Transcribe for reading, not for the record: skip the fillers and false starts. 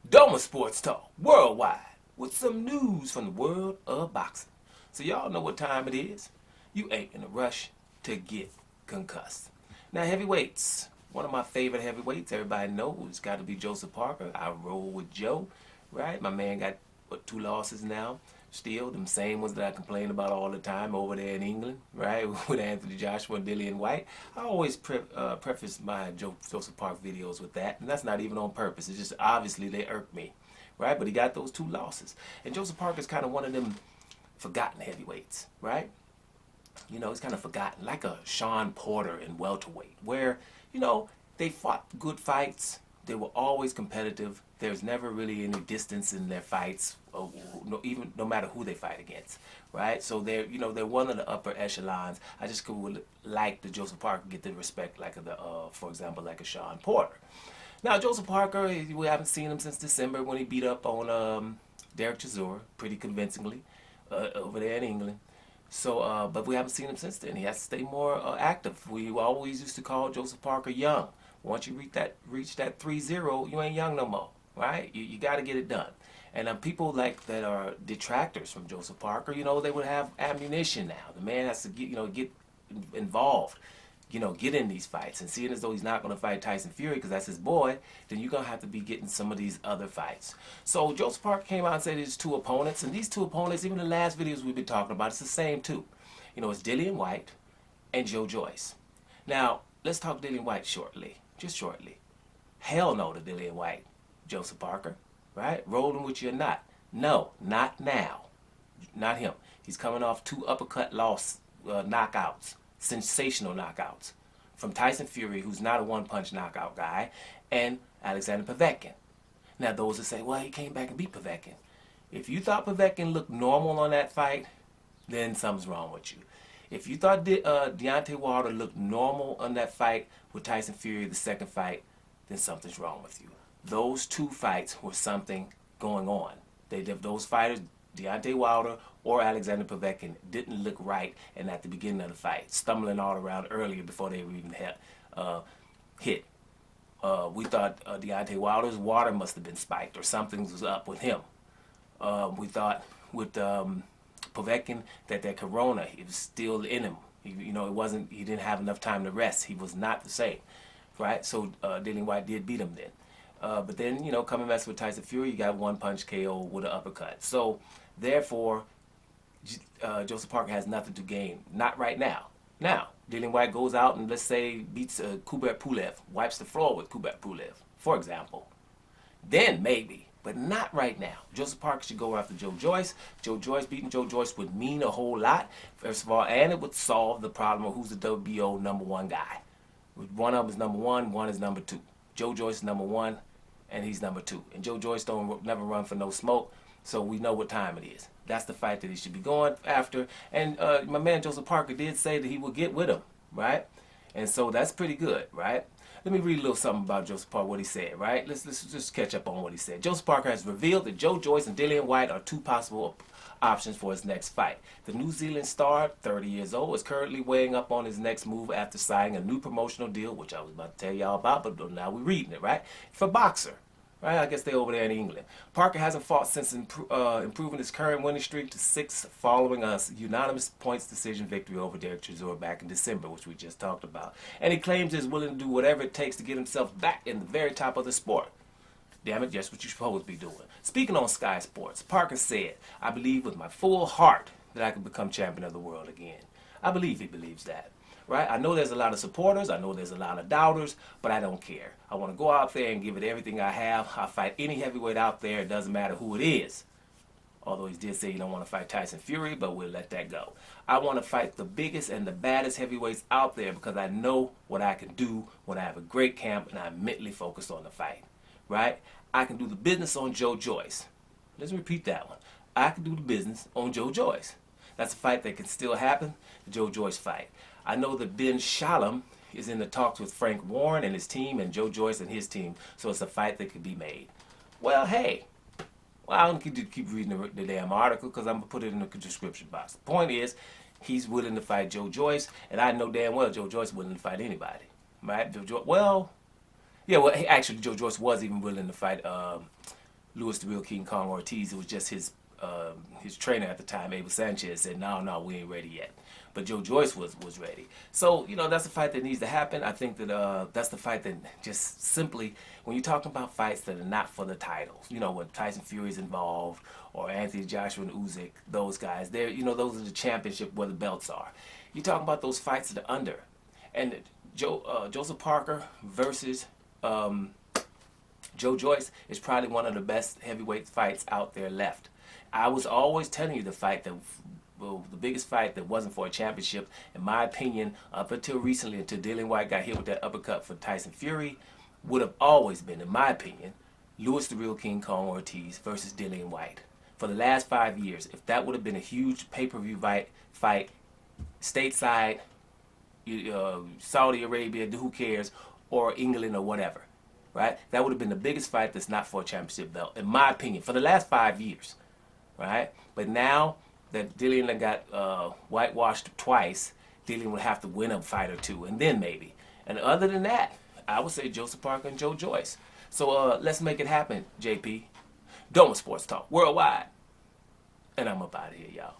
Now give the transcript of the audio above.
Doma Sports Talk Worldwide with some news from the world of boxing. So y'all know what time it is. You ain't in a rush to get concussed. Now heavyweights, one of my favorite heavyweights, everybody knows, got to be Joseph Parker. I roll with Joe, right? My man got what, 2 losses now. Still, them same ones that I complain about all the time over there in England, right? With Anthony Joshua and Dillian Whyte. I always preface my Joseph Park videos with that, and that's not even on purpose. It's just obviously they irk me, right? But he got those 2 losses. And Joseph Parker is kind of one of them forgotten heavyweights, right? You know, he's kind of forgotten, like a Sean Porter in welterweight, where, you know, they fought good fights. They were always competitive. There's never really any distance in their fights, even no matter who they fight against, right? So they're, you know, they're one of the upper echelons. I just would like the Joseph Parker get the respect like the, for example, like a Sean Porter. Now Joseph Parker, we haven't seen him since December when he beat up on Derek Chisora pretty convincingly over there in England. So, but we haven't seen him since then. He has to stay more active. We always used to call Joseph Parker young. Once you reach that 3-0, you ain't young no more, right? You got to get it done. And people like that are detractors from Joseph Parker, you know, they would have ammunition now. The man has to get, you know, get involved, you know, get in these fights. And seeing as though he's not going to fight Tyson Fury because that's his boy, then you're going to have to be getting some of these other fights. So Joseph Parker came out and said his 2 opponents, and these 2 opponents, even the last videos we've been talking about, it's the same 2. You know, it's Dillian Whyte and Joyce. Now, let's talk Dillian Whyte shortly. Just shortly. Hell no to Dillian Whyte, Joseph Parker, right? Rolling with you or not. No, not now. Not him. He's coming off 2 uppercut knockouts, sensational knockouts, from Tyson Fury, who's not a one-punch knockout guy, and Alexander Povetkin. Now those that say, well, he came back and beat Povetkin. If you thought Povetkin looked normal on that fight, then something's wrong with you. If you thought Deontay Wilder looked normal on that fight with Tyson Fury, the second fight, then something's wrong with you. Those 2 fights were something going on. Those fighters, Deontay Wilder or Alexander Povetkin, didn't look right, and at the beginning of the fight, stumbling all around earlier before they were even hit. We thought Deontay Wilder's water must have been spiked or something was up with him. We thought with Povetkin that corona, it was still in him. You know, he didn't have enough time to rest. He was not the same, right? So Dillian Whyte did beat him then. But then, you know, coming back with Tyson Fury, you got 1-punch KO with an uppercut. So therefore, Joseph Parker has nothing to gain. Not right now. Now, Dillian Whyte goes out and, let's say, beats Kubrat Pulev, wipes the floor with Kubrat Pulev, for example. Then maybe. But not right now. Joseph Parker should go after Joyce. Joyce beating Joyce would mean a whole lot, first of all, and it would solve the problem of who's the WBO #1 guy. One of them is #1, one is #2. Joyce is #1, and he's #2. And Joyce don't never run for no smoke, so we know what time it is. That's the fight that he should be going after. And my man Joseph Parker did say that he will get with him, right? And so that's pretty good, right? Let me read a little something about Joseph Parker, what he said, right? Let's just catch up on what he said. Joseph Parker has revealed that Joyce and Dillian Whyte are 2 possible options for his next fight. The New Zealand star, 30 years old, is currently weighing up on his next move after signing a new promotional deal, which I was about to tell y'all about, but now we're reading it, right? For boxer. Right, I guess they're over there in England. Parker hasn't fought since improving his current winning streak to 6 following a unanimous points decision victory over Derek Chisora back in December, which we just talked about. And he claims he's willing to do whatever it takes to get himself back in the very top of the sport. Damn it, just what you're supposed to be doing. Speaking on Sky Sports, Parker said, I believe with my full heart that I can become champion of the world again. I believe he believes that. Right? I know there's a lot of supporters, I know there's a lot of doubters, but I don't care. I want to go out there and give it everything I have. I'll fight any heavyweight out there, it doesn't matter who it is. Although he did say he don't want to fight Tyson Fury, but we'll let that go. I want to fight the biggest and the baddest heavyweights out there because I know what I can do when I have a great camp and I'm mentally focused on the fight. Right? I can do the business on Joyce. Let's repeat that one. I can do the business on Joyce. That's a fight that can still happen, the Joyce fight. I know that Ben Shalom is in the talks with Frank Warren and his team and Joyce and his team, so it's a fight that could be made. Well, hey, I don't keep reading the damn article because I'm going to put it in the description box. The point is, he's willing to fight Joyce, and I know damn well Joyce is willing to fight anybody. Right? Well, actually, Joyce was even willing to fight Louis the Real King Kong Ortiz. It was just his trainer at the time, Abel Sanchez, said, no, we ain't ready yet. But Joe Joyce was ready. So, that's a fight that needs to happen. I think that that's the fight that just simply, when you're talking about fights that are not for the titles, when Tyson Fury's involved or Anthony Joshua and Usyk, those guys, those are the championship where the belts are. You're talking about those fights that are under. And Joseph Parker versus Joe Joyce is probably one of the best heavyweight fights out there left. I was always telling you the biggest fight that wasn't for a championship, in my opinion, up until recently, until Dillian Whyte got hit with that uppercut for Tyson Fury, would have always been, in my opinion, Louis the Real King Kong Ortiz versus Dillian Whyte. For the last 5 years, if that would have been a huge pay-per-view fight, stateside, Saudi Arabia, who cares, or England or whatever, right? That would have been the biggest fight that's not for a championship belt, in my opinion, for the last 5 years, right? But now that Dillian got whitewashed twice, Dillian would have to win a fight or two, and then maybe. And other than that, I would say Joseph Parker and Joe Joyce. So let's make it happen, JP. Doma Sports Talk Worldwide. And I'm up out of here, y'all.